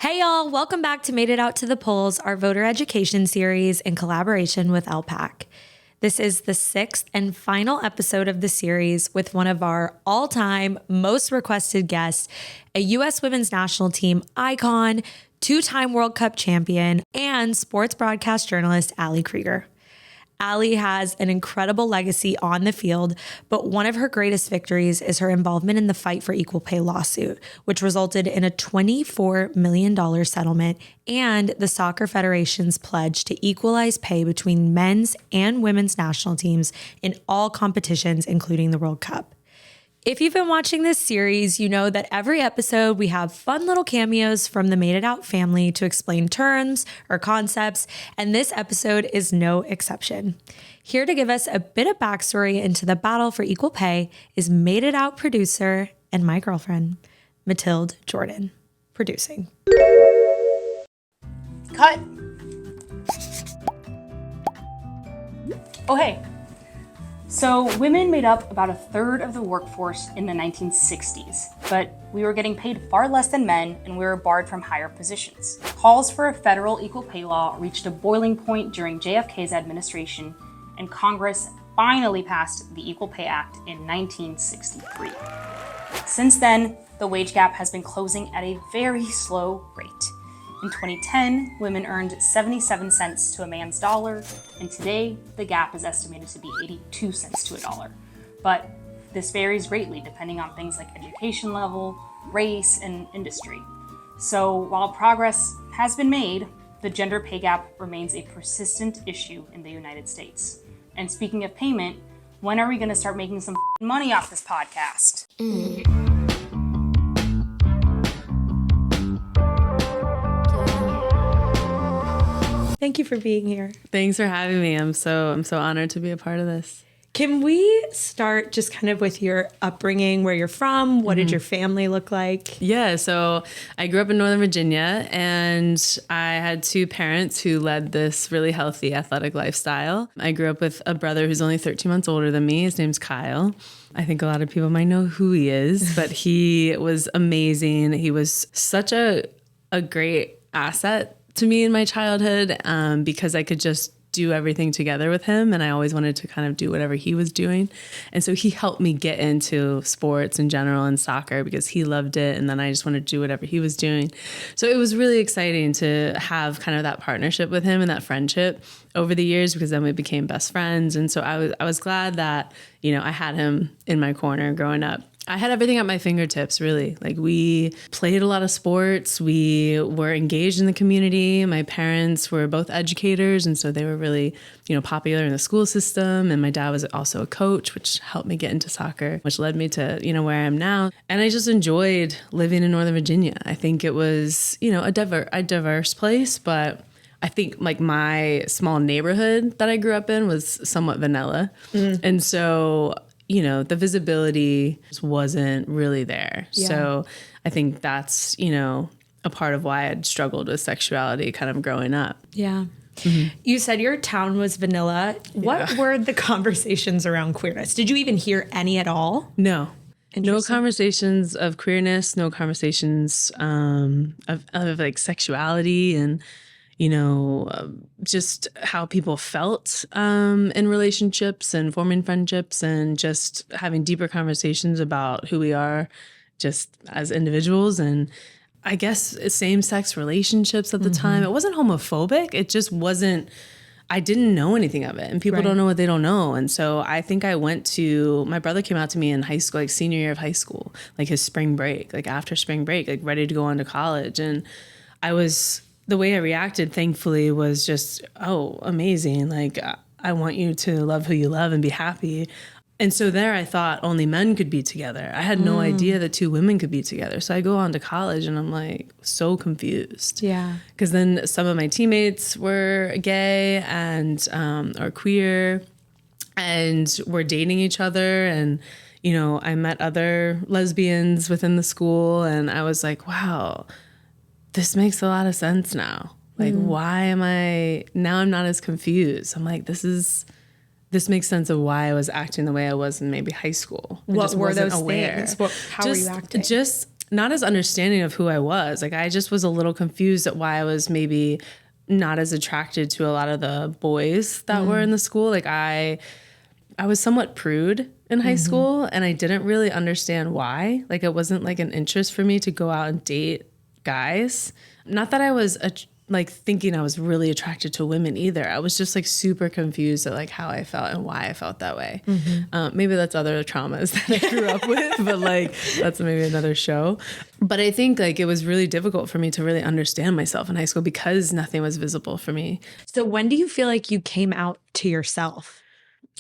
Hey y'all, welcome back to Made It Out to the Polls, our voter education series in collaboration with LPAC. This is the sixth and final episode of the series with one of our all-time most requested guests, a U.S. women's national team icon, two-time World Cup champion, and sports broadcast journalist Ali Krieger. Ali has an incredible legacy on the field, but one of her greatest victories is her involvement in the Fight for Equal Pay lawsuit, which resulted in a $24 million settlement and the Soccer Federation's pledge to equalize pay between men's and women's national teams in all competitions, including the World Cup. If you've been watching this series, you know that every episode we have fun little cameos from the Made It Out family to explain terms or concepts, and this episode is no exception. Here to give us a bit of backstory into the battle for equal pay is Made It Out producer and my girlfriend, Matilde Jordan, producing. Cut. Oh, hey. So women made up about a third of the workforce in the 1960s, but we were getting paid far less than men and we were barred from higher positions. Calls for a federal equal pay law reached a boiling point during JFK's administration, and Congress finally passed the Equal Pay Act in 1963. Since then, the wage gap has been closing at a very slow rate. In 2010, women earned 77 cents to a man's dollar, and today the gap is estimated to be 82 cents to a dollar. But this varies greatly depending on things like education level, race, and industry. So while progress has been made, the gender pay gap remains a persistent issue in the United States. And speaking of payment, when are we going to start making some money off this podcast? Thank you for being here. Thanks for having me. I'm so honored to be a part of this. Can we start just kind of with your upbringing, where you're from? What did your family look like? Yeah, so I grew up in Northern Virginia, and I had two parents who led this really healthy athletic lifestyle. I grew up with a brother who's only 13 months older than me. His name's Kyle. I think a lot of people might know who he is, but he was amazing. He was such a great asset to me in my childhood because I could just do everything together with him, and I always wanted to kind of do whatever he was doing. And so he helped me get into sports in general and soccer because he loved it, and then I just wanted to do whatever he was doing. So it was really exciting to have kind of that partnership with him and that friendship over the years, because then we became best friends. And so I was glad that, I had him in my corner growing up. I had everything at my fingertips, really. Like, we played a lot of sports. We were engaged in the community. My parents were both educators, and so they were really, popular in the school system. And my dad was also a coach, which helped me get into soccer, which led me to, where I am now. And I just enjoyed living in Northern Virginia. I think it was, a diverse place, but I think like my small neighborhood that I grew up in was somewhat vanilla. And so the visibility just wasn't really there. Yeah. So I think that's, a part of why I'd struggled with sexuality kind of growing up. Yeah. Mm-hmm. You said your town was vanilla. What were the conversations around queerness? Did you even hear any at all? No. No conversations of queerness, no conversations of like sexuality and just how people felt in relationships and forming friendships and just having deeper conversations about who we are just as individuals. And I guess same-sex relationships at the time. It wasn't homophobic. It just wasn't, I didn't know anything of it. And people don't know what they don't know. And so I think my brother came out to me in high school, like senior year of high school, like his spring break, like after spring break, like ready to go on to college. And the way I reacted, thankfully, was just, oh, amazing. Like, I want you to love who you love and be happy. And so there I thought only men could be together. I had no idea that two women could be together. So I go on to college and I'm like so confused. Yeah. Because then some of my teammates were gay and or queer and were dating each other. And, I met other lesbians within the school and I was like, wow, this makes a lot of sense now. Like, why am I'm not as confused. I'm like, this makes sense of why I was acting the way I was in maybe high school. What were those things? How were you acting? Just not as understanding of who I was. Like I just was a little confused at why I was maybe not as attracted to a lot of the boys that were in the school. Like I was somewhat prude in high school, and I didn't really understand why. Like it wasn't like an interest for me to go out and date guys. Not that I was like thinking I was really attracted to women either. I was just like super confused at like how I felt and why I felt that way. Maybe that's other traumas that I grew up with, but like that's maybe another show. But I think like it was really difficult for me to really understand myself in high school because nothing was visible for me. So when do you feel like you came out to yourself?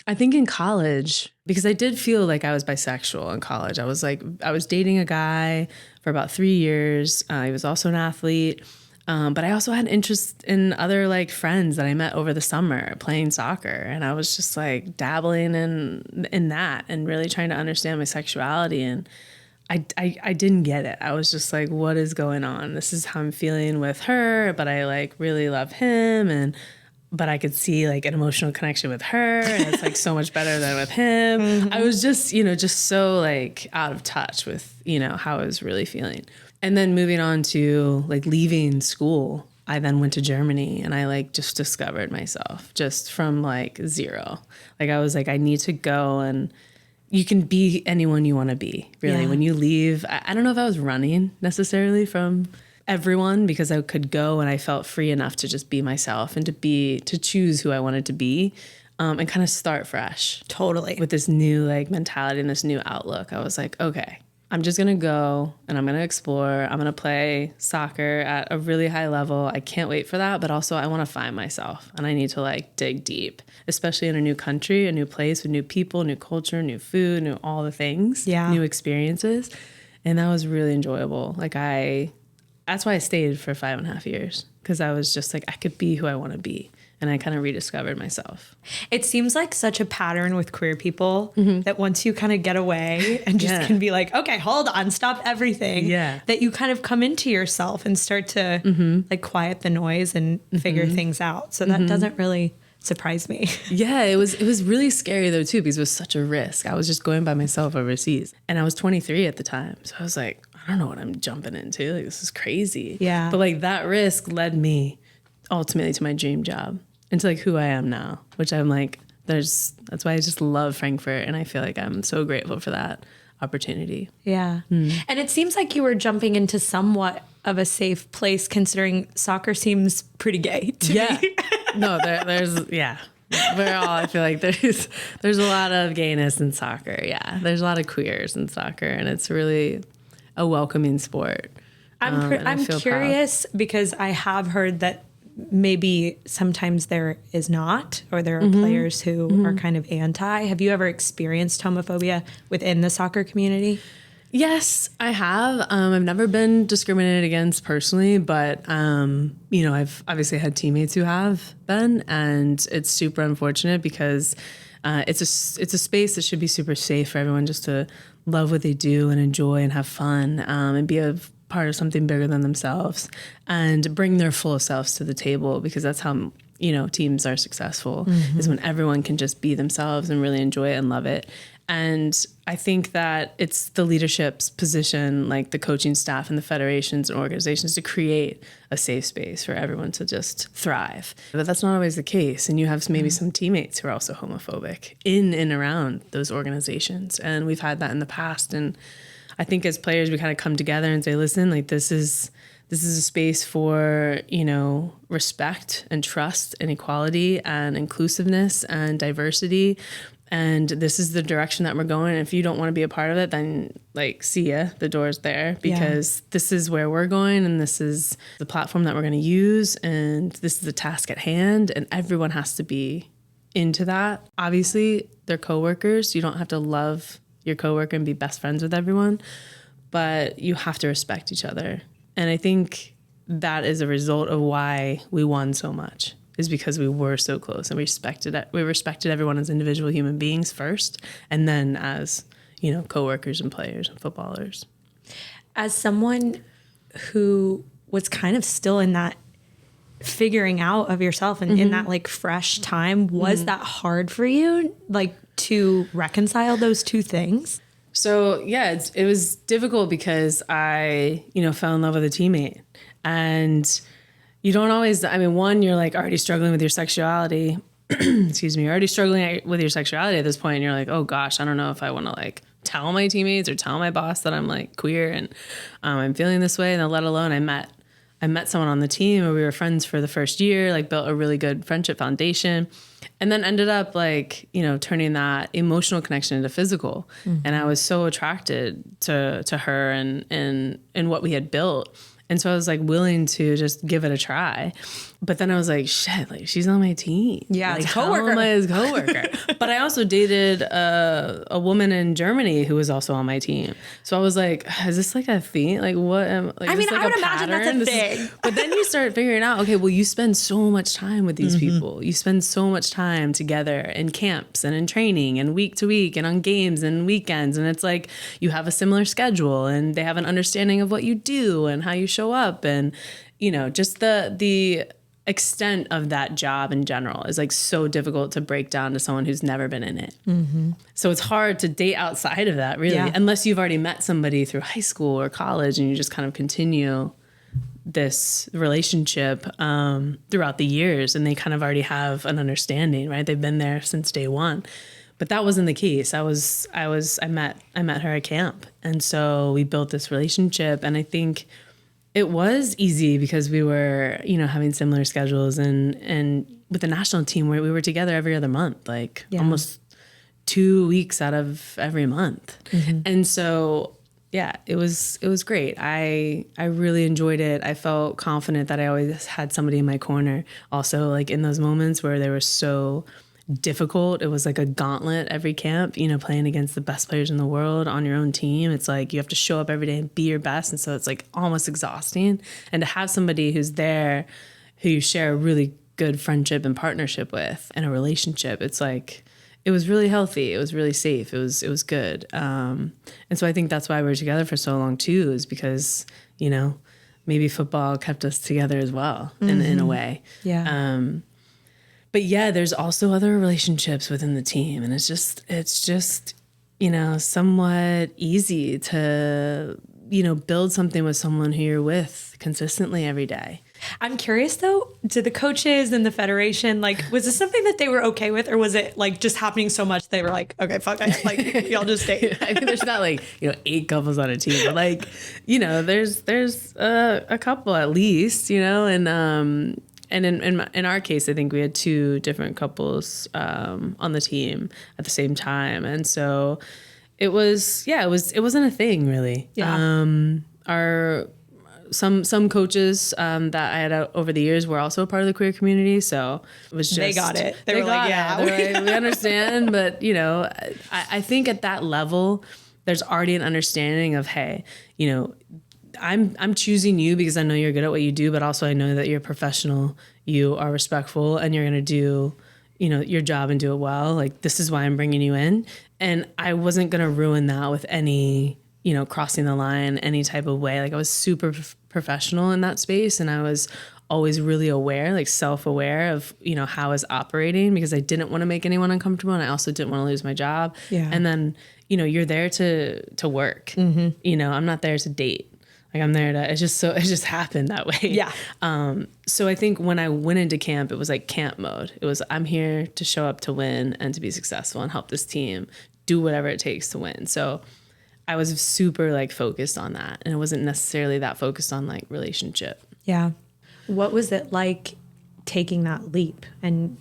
I think in college, because I did feel like I was bisexual in college. I was dating a guy for about 3 years. He was also an athlete. But I also had interest in other like friends that I met over the summer playing soccer. And I was just like dabbling in that and really trying to understand my sexuality. And I didn't get it. I was just like, what is going on? This is how I'm feeling with her, but I like really love him. But I could see like an emotional connection with her, and it's like so much better than with him. I was just, just so like out of touch with, how I was really feeling. And then moving on to like leaving school, I then went to Germany and I like just discovered myself just from like zero. Like I was like, I need to go, and you can be anyone you want to be, really. Yeah. When you leave, I don't know if I was running necessarily from everyone, because I could go and I felt free enough to just be myself and to choose who I wanted to be, and kind of start fresh. Totally. With this new like mentality and this new outlook. I was like, okay, I'm just going to go and I'm going to explore. I'm going to play soccer at a really high level. I can't wait for that. But also I want to find myself, and I need to like dig deep, especially in a new country, a new place with new people, new culture, new food, new all the things, new experiences. And that was really enjoyable. Like that's why I stayed for 5.5 years, because I was just like, I could be who I want to be. And I kind of rediscovered myself. It seems like such a pattern with queer people that once you kind of get away and just can be like, okay, hold on, stop everything. Yeah. That you kind of come into yourself and start to like quiet the noise and figure things out. So that doesn't really surprise me. Yeah, it was really scary though too, because it was such a risk. I was just going by myself overseas, and I was 23 at the time. So I was like, I don't know what I'm jumping into. Like, this is crazy. Yeah. But like that risk led me ultimately to my dream job and to like who I am now, which I'm like, that's why I just love Frankfurt. And I feel like I'm so grateful for that opportunity. Yeah. And it seems like you were jumping into somewhat of a safe place, considering soccer seems pretty gay to me. No, I feel like there's a lot of gayness in soccer. Yeah. There's a lot of queers in soccer, and it's really a welcoming sport. I'm curious because I have heard that maybe sometimes there is not, or there are players who are kind of anti. Have you ever experienced homophobia within the soccer community? Yes, I have. I've never been discriminated against personally, but I've obviously had teammates who have been, and it's super unfortunate because it's a space that should be super safe for everyone just to love what they do and enjoy and have fun, and be a part of something bigger than themselves and bring their full selves to the table, because that's how teams are successful, is when everyone can just be themselves and really enjoy it and love it. And I think that it's the leadership's position, like the coaching staff and the federations and organizations, to create a safe space for everyone to just thrive. But that's not always the case. And you have maybe some teammates who are also homophobic in and around those organizations. And we've had that in the past. And I think as players, we kind of come together and say, listen, like this is a space for, respect and trust and equality and inclusiveness and diversity. And this is the direction that we're going. And if you don't want to be a part of it, then like, see ya, the door's there, because this is where we're going, and this is the platform that we're going to use, and this is the task at hand, and everyone has to be into that. Obviously, they're coworkers. You don't have to love your coworker and be best friends with everyone, but you have to respect each other. And I think that is a result of why we won so much, is because we were so close and we respected everyone as individual human beings first, and then as, coworkers and players and footballers. As someone who was kind of still in that figuring out of yourself and in that like fresh time, was that hard for you, like to reconcile those two things? So yeah, it was difficult because I, fell in love with a teammate, and you don't always, one, you're like already struggling with your sexuality. Excuse me. You're already struggling with your sexuality at this point. And you're like, oh gosh, I don't know if I want to like tell my teammates or tell my boss that I'm like queer and I'm feeling this way. And then let alone I met someone on the team where we were friends for the first year, like built a really good friendship foundation, and then ended up like, turning that emotional connection into physical. Mm-hmm. And I was so attracted to her and what we had built. And so I was like willing to just give it a try. But then I was like, shit, like she's on my team. Yeah, like, it's a coworker. How am I his coworker? But I also dated a woman in Germany who was also on my team. So I was like, is this like a thing? Like what? I would imagine that's a thing. But then you start figuring out, okay, well, you spend so much time with these people. You spend so much time together in camps and in training and week to week and on games and weekends. And it's like you have a similar schedule and they have an understanding of what you do and how you show up. And, just the extent of that job in general is like so difficult to break down to someone who's never been in it. Mm-hmm. So it's hard to date outside of that, really, unless you've already met somebody through high school or college and you just kind of continue this relationship throughout the years and they kind of already have an understanding, right? They've been there since day one. But that wasn't the case. I met her at camp. And so we built this relationship, and I think it was easy because we were, having similar schedules and with the national team where we were together every other month, like almost 2 weeks out of every month. Mm-hmm. And so, yeah, it was great. I really enjoyed it. I felt confident that I always had somebody in my corner. Also, like in those moments where they were so difficult, it was like a gauntlet every camp, playing against the best players in the world on your own team. It's like you have to show up every day and be your best. And so it's like almost exhausting. And to have somebody who's there who you share a really good friendship and partnership with and a relationship, it's like, it was really healthy. It was really safe. It was good. And so I think that's why we were together for so long too, is because, maybe football kept us together as well in a way. Yeah. But yeah, there's also other relationships within the team, and it's just, somewhat easy to, build something with someone who you're with consistently every day. I'm curious though, to the coaches and the federation, like, was this something that they were okay with, or was it like just happening so much they were like, okay, fuck it, like y'all just stay? I mean, there's not like 8 couples on a team, but like, there's a couple at least, and in our case, I think we had 2 different couples on the team at the same time, and so it wasn't a thing really. Yeah. Some coaches that I had over the years were also a part of the queer community, so it was just they got it. They were like, yeah, they're like, we understand, but I think at that level, there's already an understanding of, hey, I'm choosing you because I know you're good at what you do, but also I know that you're professional, you are respectful, and you're going to do, your job and do it well. Like, this is why I'm bringing you in. And I wasn't going to ruin that with any, crossing the line any type of way. Like, I was super professional in that space, and I was always really aware, like self-aware of, how I was operating, because I didn't want to make anyone uncomfortable, and I also didn't want to lose my job. Yeah. And then, you're there to work. Mm-hmm. I'm not there to date. Like, I'm there to, it just happened that way. Yeah. So I think when I went into camp, it was like camp mode. It was, I'm here to show up to win and to be successful and help this team do whatever it takes to win. So I was super like focused on that. And it wasn't necessarily that focused on like relationship. Yeah. What was it like taking that leap and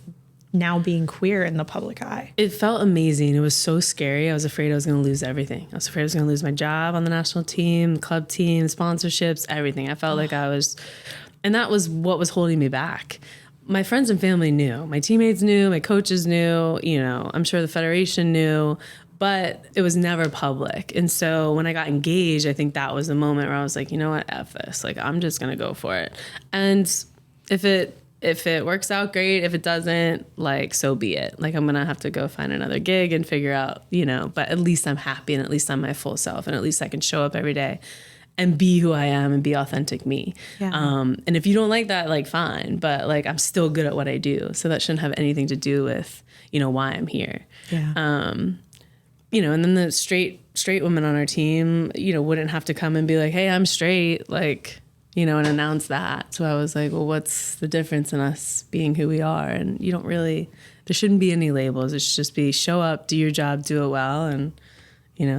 now being queer in the public eye? It felt amazing. It was so scary. I was afraid I was going to lose everything. I was afraid I was going to lose my job on the national team, club team, sponsorships, everything. I felt like I was, and that was what was holding me back. My friends and family knew, my teammates knew, my coaches knew, I'm sure the federation knew, but it was never public. And so when I got engaged, I think that was the moment where I was like, you know what, F this, like, I'm just going to go for it. And if it works out, great. If it doesn't, like, so be it. Like, I'm going to have to go find another gig and figure out, but at least I'm happy and at least I'm my full self and at least I can show up every day and be who I am and be authentic me. Yeah. And if you don't like that, like, fine. But like, I'm still good at what I do. So that shouldn't have anything to do with, why I'm here. Yeah. And then the straight straight women on our team, wouldn't have to come and be like, hey, I'm straight, like, and announce that. So I was like, well, what's the difference in us being who we are? And there shouldn't be any labels. It should just be show up, do your job, do it well, and,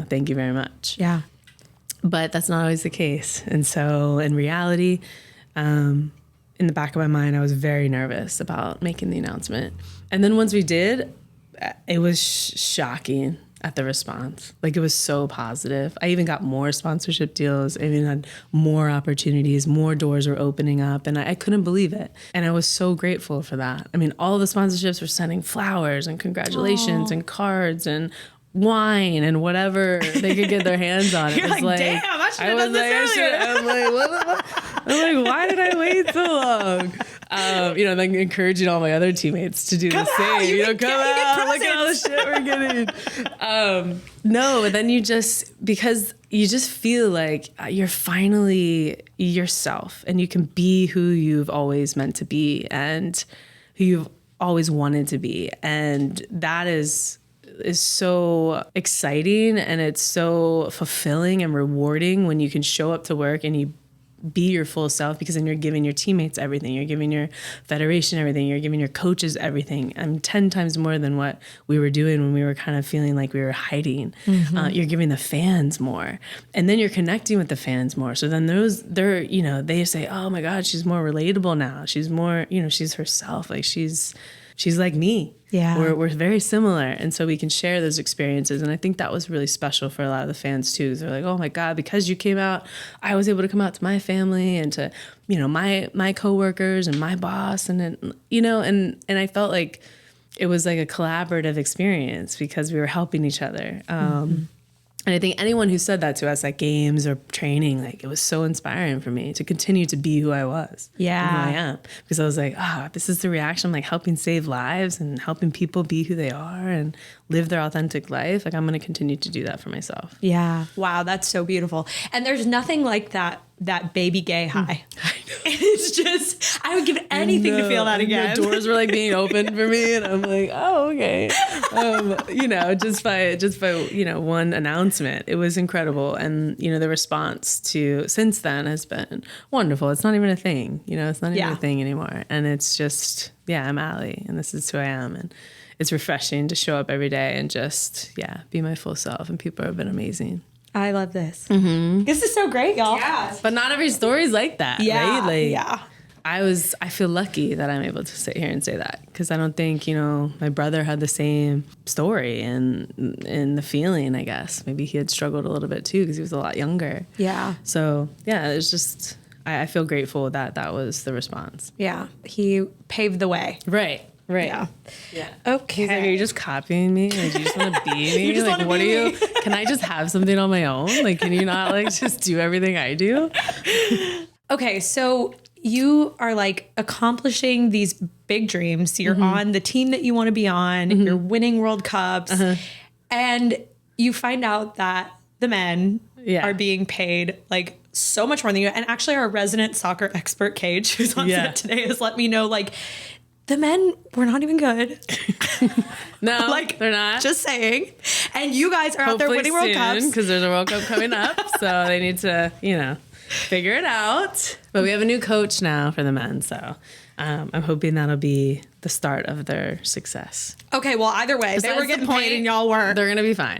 thank you very much. Yeah. But that's not always the case. And so in reality, in the back of my mind, I was very nervous about making the announcement. And then once we did, it was shocking at the response. Like, it was so positive. I even got more sponsorship deals. I even had more opportunities, more doors were opening up, and I couldn't believe it. And I was so grateful for that. I mean, all the sponsorships were sending flowers and congratulations and cards and wine and whatever they could get their hands on. You're like, damn, I should have done this earlier. I'm like, what? I'm like, why did I wait so long? Then encouraging all my other teammates to do the same. Come out, look at all the shit we're getting. No, but then because you just feel like you're finally yourself, and you can be who you've always meant to be and who you've always wanted to be. And that is so exciting, and it's so fulfilling and rewarding when you can show up to work and you be your full self, because then you're giving your teammates everything. You're giving your federation everything. You're giving your coaches everything. 10 times more than what we were doing when we were kind of feeling like we were hiding. You're giving the fans more. And then you're connecting with the fans more. So then they say, oh my God, she's more relatable now. She's more, she's herself. Like she's like me. Yeah. We're very similar. And so we can share those experiences. And I think that was really special for a lot of the fans too. They're like, oh my God, because you came out, I was able to come out to my family and to, my coworkers and my boss. And then, and I felt like it was like a collaborative experience because we were helping each other. And I think anyone who said that to us at games or training, like, it was so inspiring for me to continue to be who I was. Yeah. And who I am. Because I was like, this is the reaction. I'm like helping save lives and helping people be who they are and live their authentic life. Like, I'm going to continue to do that for myself. Yeah. Wow. That's so beautiful. And there's nothing like that baby gay high. I know. It's just, I would give anything to feel that again. The doors were like being opened for me, and I'm like, oh, okay. Just by one announcement, it was incredible. And, the response to since then has been wonderful. It's not even a thing, it's not even a thing anymore. And it's just, I'm Ali, and this is who I am. And it's refreshing to show up every day and just, be my full self. And people have been amazing. I love this. This is so great, y'all. Yeah. But not every story is like that, right? Like, yeah. I feel lucky that I'm able to sit here and say that, because I don't think, my brother had the same story and the feeling, I guess. Maybe he had struggled a little bit too, because he was a lot younger. Yeah. So, it's just, I feel grateful that was the response. Yeah. He paved the way. Right. Yeah. Okay. He's like, are you just copying me? Like, do you just want to be me? You just like, wanna what be are me? you? Can I just have something on my own? Like, can you not just do everything I do? Okay. So you are like accomplishing these big dreams. You're on the team that you want to be on. You're winning World Cups. And you find out that the men are being paid like so much more than you. And actually our resident soccer expert, Cage, who's on set today, has let me know, like, the men were not even good. No, like, they're not. Just saying. And you guys are out there winning World Cups. Because there's a World Cup coming up. So they need to, figure it out. But we have a new coach now for the men. So I'm hoping that'll be the start of their success. Okay, well, either way, they were getting paid and y'all weren't. They're going to be fine.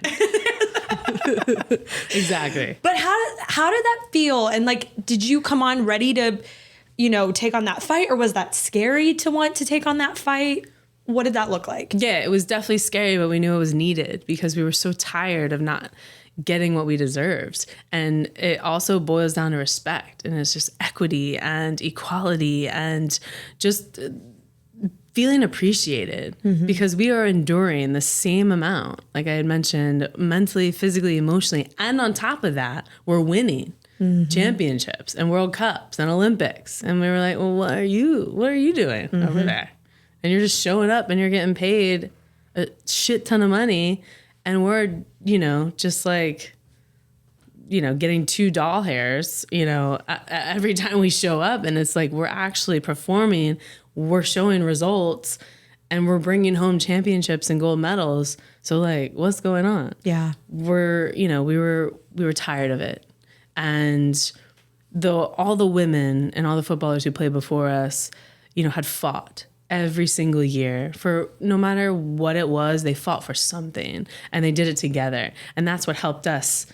Exactly. But how did that feel? And like, did you come on ready to, take on that fight, or was that scary to want to take on that fight? What did that look like? Yeah, it was definitely scary, but we knew it was needed because we were so tired of not getting what we deserved. And it also boils down to respect, and it's just equity and equality and just feeling appreciated because we are enduring the same amount, like I had mentioned, mentally, physically, emotionally. And on top of that, we're winning championships and World Cups and Olympics. And we were like, well, what are you doing over there? And you're just showing up and you're getting paid a shit ton of money. And we're, just like, getting 2 doll hairs, every time we show up. And it's like, we're actually performing, we're showing results. and we're bringing home championships and gold medals. So like, what's going on? Yeah. We were tired of it. And all the women and all the footballers who played before us, had fought every single year for no matter what it was, they fought for something and they did it together. And that's what helped us,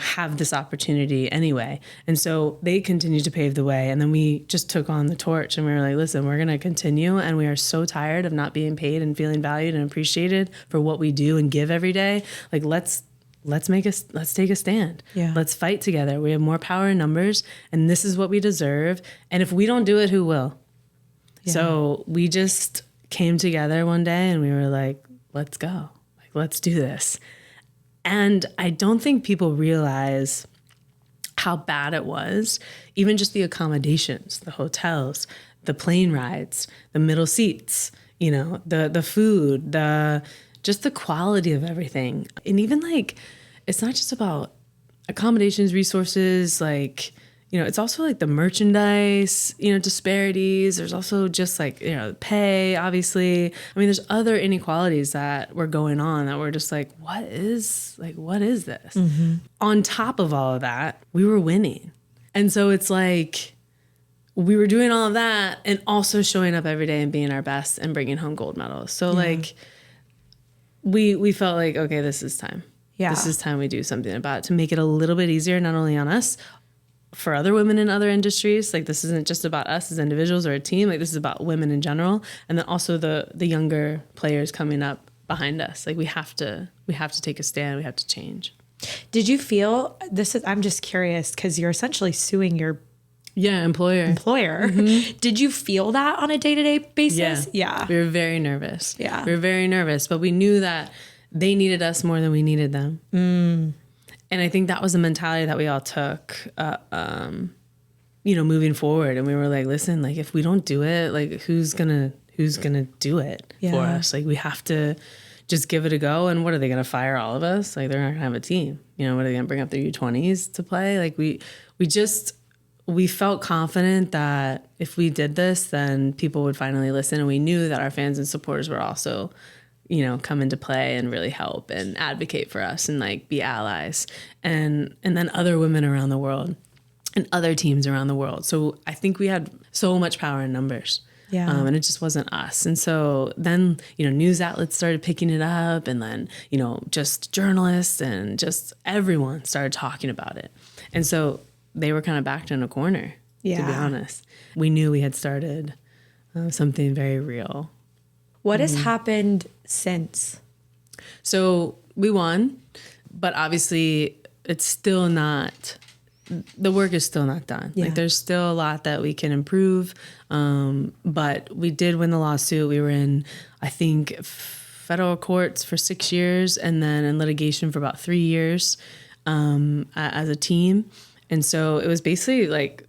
have this opportunity anyway. And so they continued to pave the way. And then we just took on the torch and we were like, listen, we're going to continue. And we are so tired of not being paid and feeling valued and appreciated for what we do and give every day. Like, let's take a stand. Yeah. Let's fight together. We have more power in numbers and this is what we deserve. And if we don't do it, who will? Yeah. So we just came together one day and we were like, let's go. Like, let's do this. And I don't think people realize how bad it was. Even just the accommodations, the hotels, the plane rides, the middle seats, the food, just the quality of everything. And even like, it's not just about accommodations, resources, like, it's also like the merchandise, disparities. There's also just like, pay, obviously. I mean, there's other inequalities that were going on that were just like, what is this? Mm-hmm. On top of all of that, we were winning. And so it's like, we were doing all of that and also showing up every day and being our best and bringing home gold medals. So like, we felt like, okay, this is time. Yeah. This is time we do something about it to make it a little bit easier, not only on us, for other women in other industries. Like, this isn't just about us as individuals or a team. Like, this is about women in general. And then also the younger players coming up behind us. Like, we have to take a stand. We have to change. Did you feel I'm just curious, because you're essentially suing your employer. Mm-hmm. Did you feel that on a day-to-day basis? Yeah. We were very nervous. Yeah. We were very nervous, but we knew that they needed us more than we needed them. Mm. And I think that was the mentality that we all took, moving forward. And we were like, listen, like, if we don't do it, like, who's gonna do it for us? Like, we have to just give it a go. And what are they gonna fire all of us? Like, they're not gonna have a team. What are they gonna bring up their U20s to play? Like, we felt confident that if we did this, then people would finally listen. And we knew that our fans and supporters were also come into play and really help and advocate for us and like be allies, and then other women around the world and other teams around the world. So I think we had so much power in numbers. Yeah. And it just wasn't us. And so then, news outlets started picking it up, and then, just journalists and just everyone started talking about it. And so they were kind of backed in a corner, to be honest. We knew we had started something very real. What has happened since? So we won, but obviously it's still not, the work is still not done. Yeah. Like, there's still a lot that we can improve. But we did win the lawsuit. We were in, I think, federal courts for 6 years and then in litigation for about 3 years as a team. And so it was basically like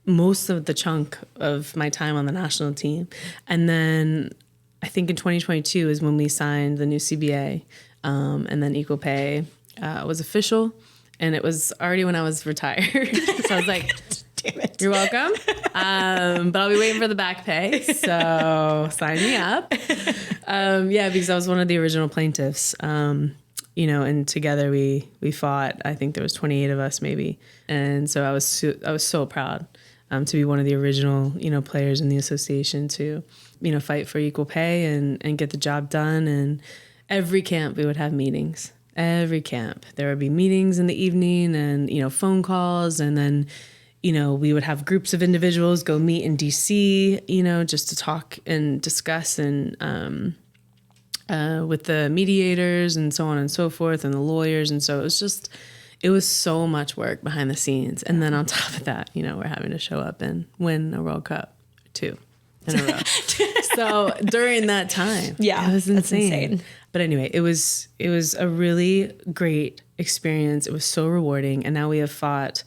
most of the chunk of my time on the national team. And then I think in 2022 is when we signed the new CBA, and then equal pay was official, and it was already when I was retired. So I was like, damn it, you're welcome. But I'll be waiting for the back pay, so sign me up. Because I was one of the original plaintiffs, and together we fought. I think there was 28 of us maybe, and so I was so proud to be one of the original players in the association to fight for equal pay and get the job done. And every camp we would have meetings. Every camp there would be meetings in the evening and phone calls, and then we would have groups of individuals go meet in DC just to talk and discuss and with the mediators and so on and so forth and the lawyers. And so it was so much work behind the scenes. And then on top of that, we're having to show up and win a World Cup too in a row. So during that time, it was insane. That's insane. But anyway, it was a really great experience. It was so rewarding. And now we have fought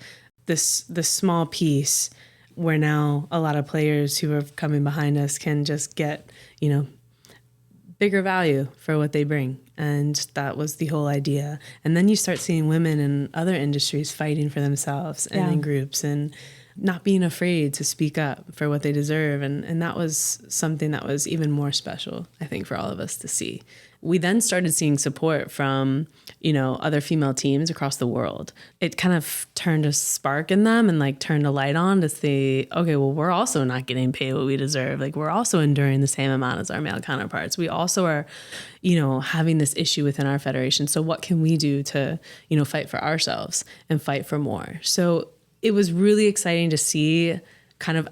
this small piece where now a lot of players who are coming behind us can just get, bigger value for what they bring. And that was the whole idea. And then you start seeing women in other industries fighting for themselves and in groups. And not being afraid to speak up for what they deserve. And that was something that was even more special, I think, for all of us to see. We then started seeing support from, other female teams across the world. It kind of turned a spark in them and like turned a light on to see, okay, well, we're also not getting paid what we deserve. Like we're also enduring the same amount as our male counterparts. We also are, having this issue within our federation. So what can we do to, fight for ourselves and fight for more? So it was really exciting to see kind of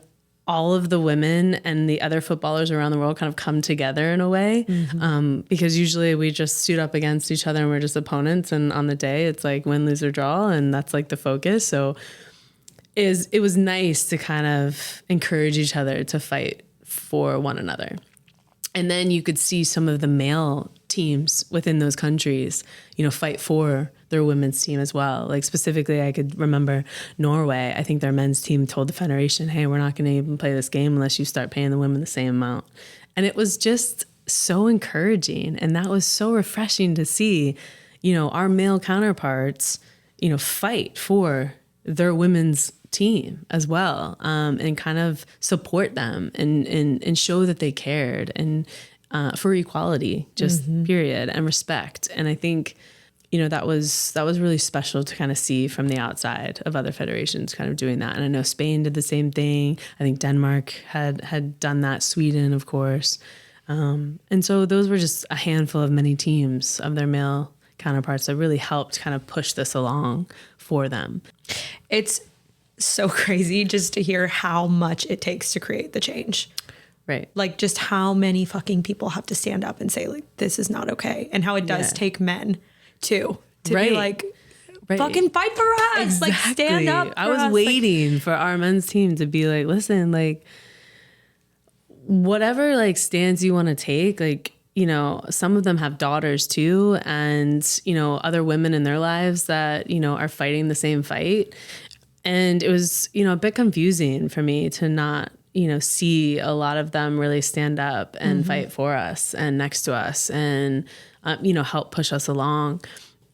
all of the women and the other footballers around the world kind of come together in a way, because usually we just suit up against each other and we're just opponents. And on the day, it's like win, lose, or draw, and that's like the focus. So it was nice to kind of encourage each other to fight for one another. And then you could see some of the male teams within those countries, fight for their women's team as well. Like specifically, I could remember Norway. I think their men's team told the federation, hey, we're not going to even play this game unless you start paying the women the same amount. And it was just so encouraging. And that was so refreshing to see, our male counterparts, fight for their women's team as well, and kind of support them and show that they cared and for equality, just period, and respect. And I think, that was really special to kind of see from the outside of other federations kind of doing that. And I know Spain did the same thing. I think Denmark had done that, Sweden, of course. And so those were just a handful of many teams of their male counterparts that really helped kind of push this along for them. It's so crazy just to hear how much it takes to create the change. Right. Like just how many fucking people have to stand up and say like, this is not okay. And how it does take men too, to be like, fucking fight for us. Exactly. Like stand up for I was us. waiting for our men's team to be like, listen, like whatever like stance you want to take, like, some of them have daughters too, and, other women in their lives that, are fighting the same fight. And it was, a bit confusing for me to not, see a lot of them really stand up and fight for us and next to us and, help push us along.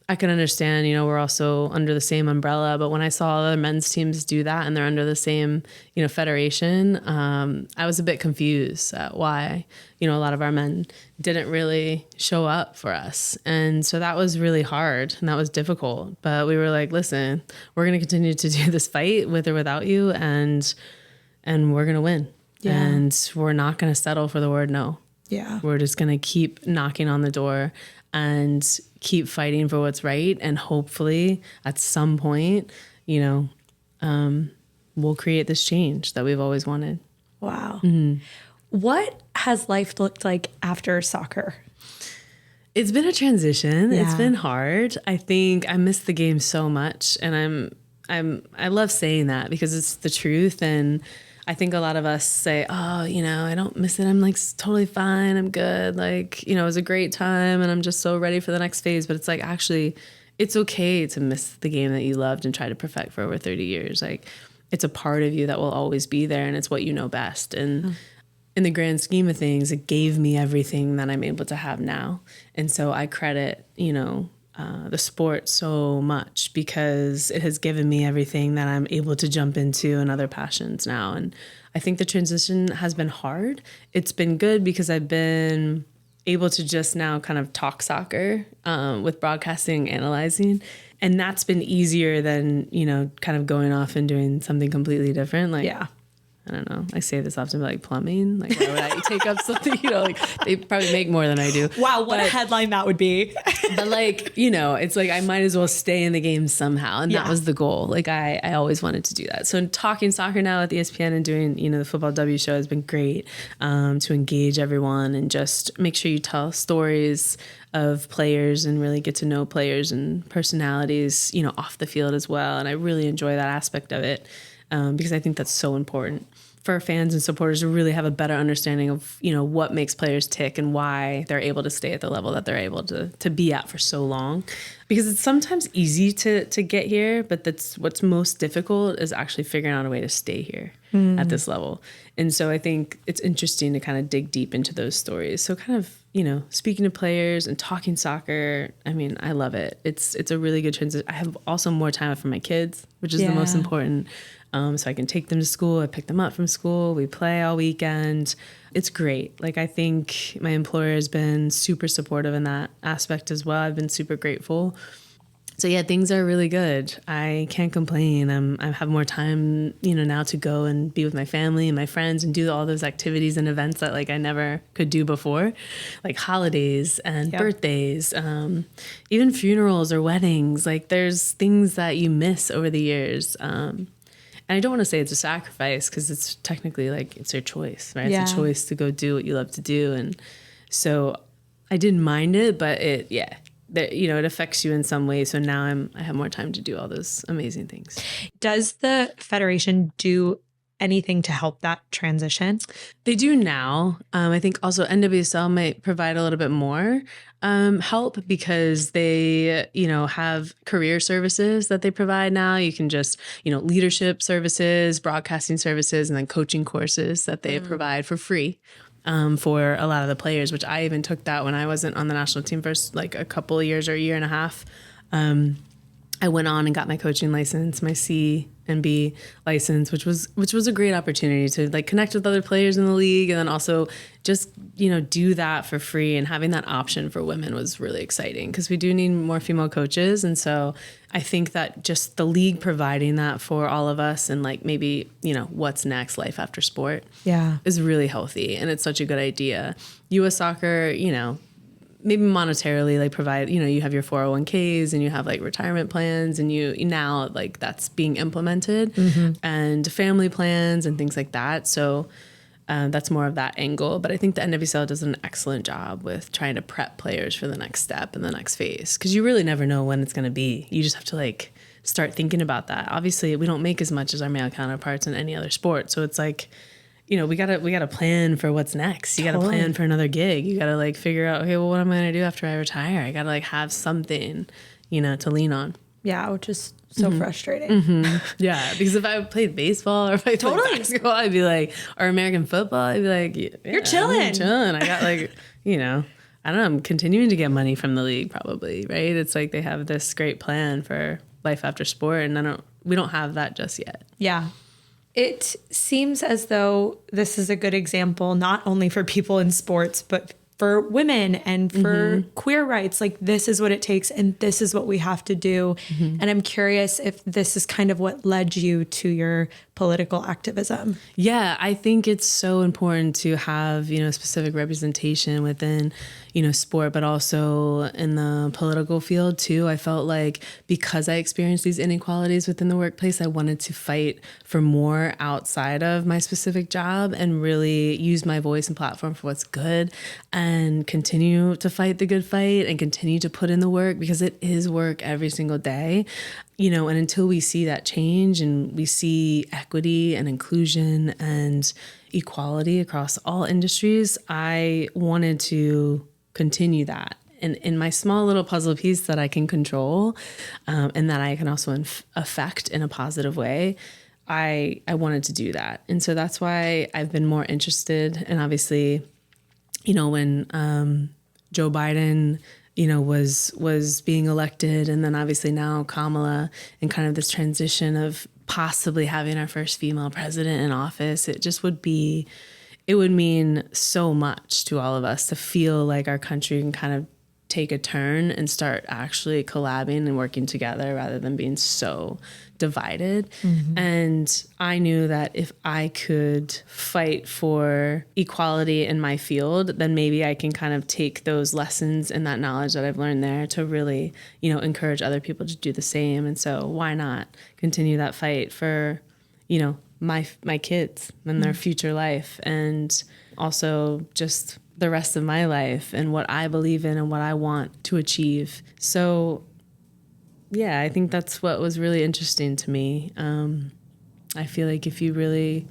I can understand, we're also under the same umbrella, but when I saw other men's teams do that and they're under the same, federation, I was a bit confused at why, a lot of our men didn't really show up for us. And so that was really hard and that was difficult, but we were like, listen, we're going to continue to do this fight with or without you. And we're going to win. Yeah. And we're not going to settle for the word no. Yeah. We're just going to keep knocking on the door and keep fighting for what's right. And hopefully at some point, we'll create this change that we've always wanted. Wow. What has life looked like after soccer? It's been a transition. Yeah. It's been hard. I think I miss the game so much. And I love saying that because it's the truth. And I think a lot of us say, oh, I don't miss it. I'm like totally fine. I'm good. Like, it was a great time and I'm just so ready for the next phase. But it's like, actually, it's okay to miss the game that you loved and try to perfect for over 30 years. Like it's a part of you that will always be there and it's what you know best. And in the grand scheme of things, it gave me everything that I'm able to have now. And so I credit, the sport so much because it has given me everything that I'm able to jump into and other passions now. And I think the transition has been hard. It's been good because I've been able to just now kind of talk soccer with broadcasting, analyzing. And that's been easier than, kind of going off and doing something completely different. Like, yeah. I don't know. I say this often, like plumbing. Like, why would I take up something? Like they probably make more than I do. Wow, what a headline that would be. But like, it's like I might as well stay in the game somehow, and that was the goal. Like I always wanted to do that. So talking soccer now at the ESPN and doing the Football W show has been great to engage everyone and just make sure you tell stories of players and really get to know players and personalities, off the field as well. And I really enjoy that aspect of it. Because I think that's so important for fans and supporters to really have a better understanding of, what makes players tick and why they're able to stay at the level that they're able to be at for so long. Because it's sometimes easy to get here, but that's what's most difficult is actually figuring out a way to stay here. at this level. And so I think it's interesting to kind of dig deep into those stories. So kind of, speaking to players and talking soccer, I mean, I love it. It's a really good transition. I have also more time for my kids, which is the most important. So I can take them to school. I pick them up from school. We play all weekend. It's great. Like, I think my employer has been super supportive in that aspect as well. I've been super grateful. So yeah, things are really good. I can't complain. I have more time, now to go and be with my family and my friends and do all those activities and events that like I never could do before, like holidays and birthdays, even funerals or weddings. Like, there's things that you miss over the years. And I don't want to say it's a sacrifice, because it's technically like it's your choice, right? It's a choice to go do what you love to do. And so I didn't mind it, but it affects you in some way. So now I have more time to do all those amazing things. Does the Federation do anything to help that transition? They do now. I think also NWSL might provide a little bit more help, because they, have career services that they provide now. You can just, leadership services, broadcasting services, and then coaching courses that they provide for free. For a lot of the players, which I even took that when I wasn't on the national team for like a couple of years or a year and a half. I went on and got my coaching license, my C and B license, which was a great opportunity to like connect with other players in the league, and then also just, do that for free. And having that option for women was really exciting, because we do need more female coaches. And so I think that just the league providing that for all of us, and like maybe, what's next, life after sport, is really healthy. And it's such a good idea. US Soccer, maybe monetarily, like provide, you have your 401ks and you have like retirement plans, and you now like that's being implemented, and family plans and things like that. So that's more of that angle. But I think the NWSL does an excellent job with trying to prep players for the next step and the next phase, because you really never know when it's going to be. You just have to like start thinking about that. Obviously, we don't make as much as our male counterparts in any other sport. So it's like, we gotta plan for what's next. You gotta plan for another gig. You gotta like figure out, okay, well, what am I gonna do after I retire? I gotta like have something, to lean on. Yeah, which is so frustrating. Yeah, because if I played baseball or if I played basketball, I'd be like, or American football, I'd be like, you're chilling. I'm chilling. I got like, I don't know, I'm continuing to get money from the league probably, right? It's like they have this great plan for life after sport, and we don't have that just yet. Yeah. It seems as though this is a good example, not only for people in sports, but for women and for queer rights. Like, this is what it takes, and this is what we have to do. And I'm curious if this is kind of what led you to your political activism. Yeah, I think it's so important to have, specific representation within, sport, but also in the political field too. I felt like because I experienced these inequalities within the workplace, I wanted to fight for more outside of my specific job and really use my voice and platform for what's good, and continue to fight the good fight and continue to put in the work, because it is work every single day. And until we see that change and we see equity and inclusion and equality across all industries, I wanted to continue that. And in my small little puzzle piece that I can control, and that I can also affect in a positive way, I wanted to do that. And so that's why I've been more interested. And obviously, when Joe Biden was being elected, and then obviously now Kamala, and kind of this transition of possibly having our first female president in office, it would mean so much to all of us to feel like our country can kind of take a turn and start actually collabing and working together rather than being so divided. And I knew that if I could fight for equality in my field, then maybe I can kind of take those lessons and that knowledge that I've learned there to really, encourage other people to do the same. And so why not continue that fight for, my kids and their future life, and also just the rest of my life and what I believe in and what I want to achieve. So yeah, I think that's what was really interesting to me. I feel like if you really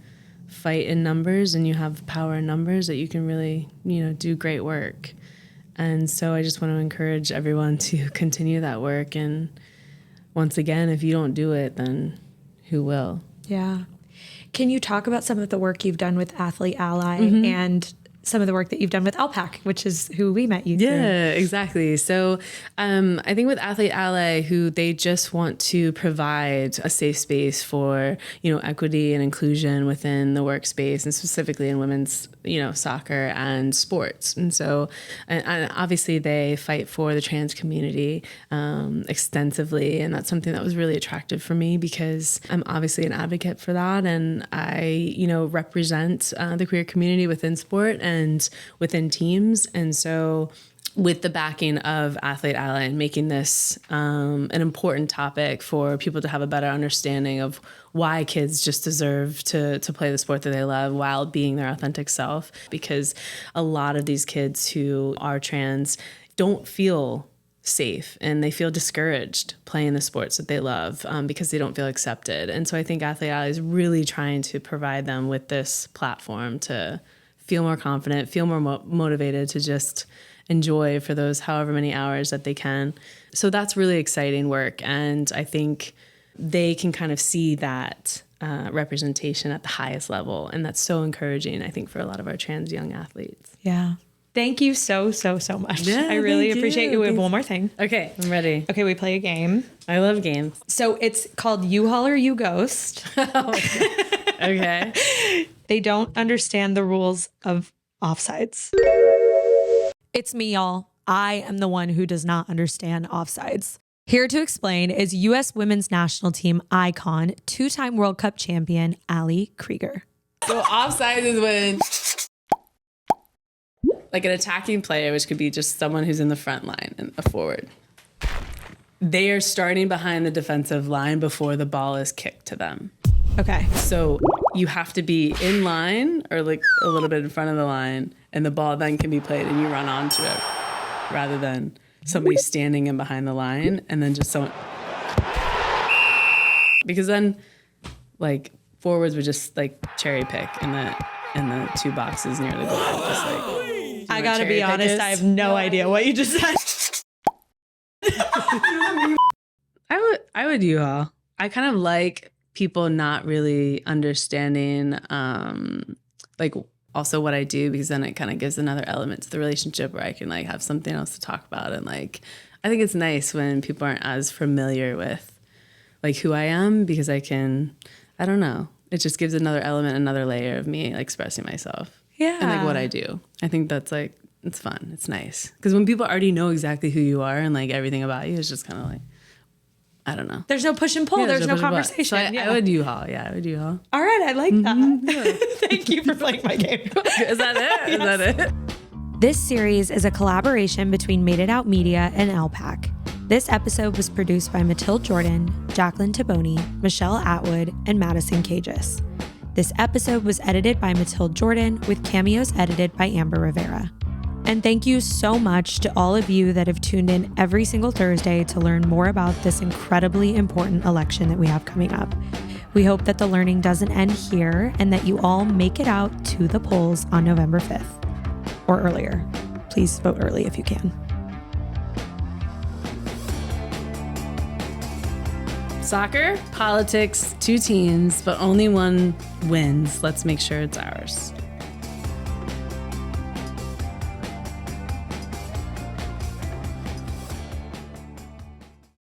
fight in numbers and you have power in numbers, that you can really, do great work. And so I just want to encourage everyone to continue that work. And once again, if you don't do it, then who will? Yeah. Can you talk about some of the work you've done with Athlete Ally and some of the work that you've done with LPAC, which is who we met you through? Yeah, exactly. So I think with Athlete Ally, who they just want to provide a safe space for, equity and inclusion within the workspace, and specifically in women's, soccer and sports. And so, and obviously they fight for the trans community extensively. And that's something that was really attractive for me because I'm obviously an advocate for that. And I, represent the queer community within sport and within teams. And so with the backing of Athlete Ally and making this an important topic for people to have a better understanding of why kids just deserve to play the sport that they love while being their authentic self, because a lot of these kids who are trans don't feel safe and they feel discouraged playing the sports that they love because they don't feel accepted. And so I think Athlete Ally is really trying to provide them with this platform to feel more confident, feel more motivated to just enjoy for those however many hours that they can. So that's really exciting work. And I think they can kind of see that representation at the highest level. And that's so encouraging, I think, for a lot of our trans young athletes. Yeah. Thank you so much. Yeah, I really appreciate you. We have one more thing. Okay, I'm ready. Okay, we play a game. I love games. So it's called You Haul or You Ghost. Okay. They don't understand the rules of offsides. It's me, y'all. I am the one who does not understand offsides. Here to explain is U.S. women's national team icon, two-time World Cup champion, Ali Krieger. So offside is when like an attacking player, which could be just someone who's in the front line and a forward, they are starting behind the defensive line before the ball is kicked to them. Okay. So you have to be in line or like a little bit in front of the line, and the ball then can be played and you run onto it rather than somebody standing in behind the line and then just someone. Because then like forwards would just like cherry pick in the two boxes near the goal. Just like, I gotta be honest, I have no idea what you just said. I would U-Haul. I kind of like people not really understanding like also what I do, because then it kind of gives another element to the relationship where I can like have something else to talk about. And like I think it's nice when people aren't as familiar with like who I am, because I don't know, it just gives another element, another layer of me like expressing myself. Yeah. And like what I do. I think that's like, it's fun. It's nice. Because when people already know exactly who you are and like everything about you, it's just kind of like, I don't know. There's no push and pull. There's no conversation. So I would U-Haul. Yeah, I would U-Haul. All right. I like that. Thank you for playing my game. Is that it? Is that it? This series is a collaboration between Made It Out Media and LPAC. This episode was produced by Matilde Jordan, Jacqueline Taboni, Michelle Atwood, and Madison Cages. This episode was edited by Matilde Jordan with cameos edited by Amber Rivera. And thank you so much to all of you that have tuned in every single Thursday to learn more about this incredibly important election that we have coming up. We hope that the learning doesn't end here and that you all make it out to the polls on November 5th or earlier. Please vote early if you can. Soccer, politics, two teams, but only one wins. Let's make sure it's ours.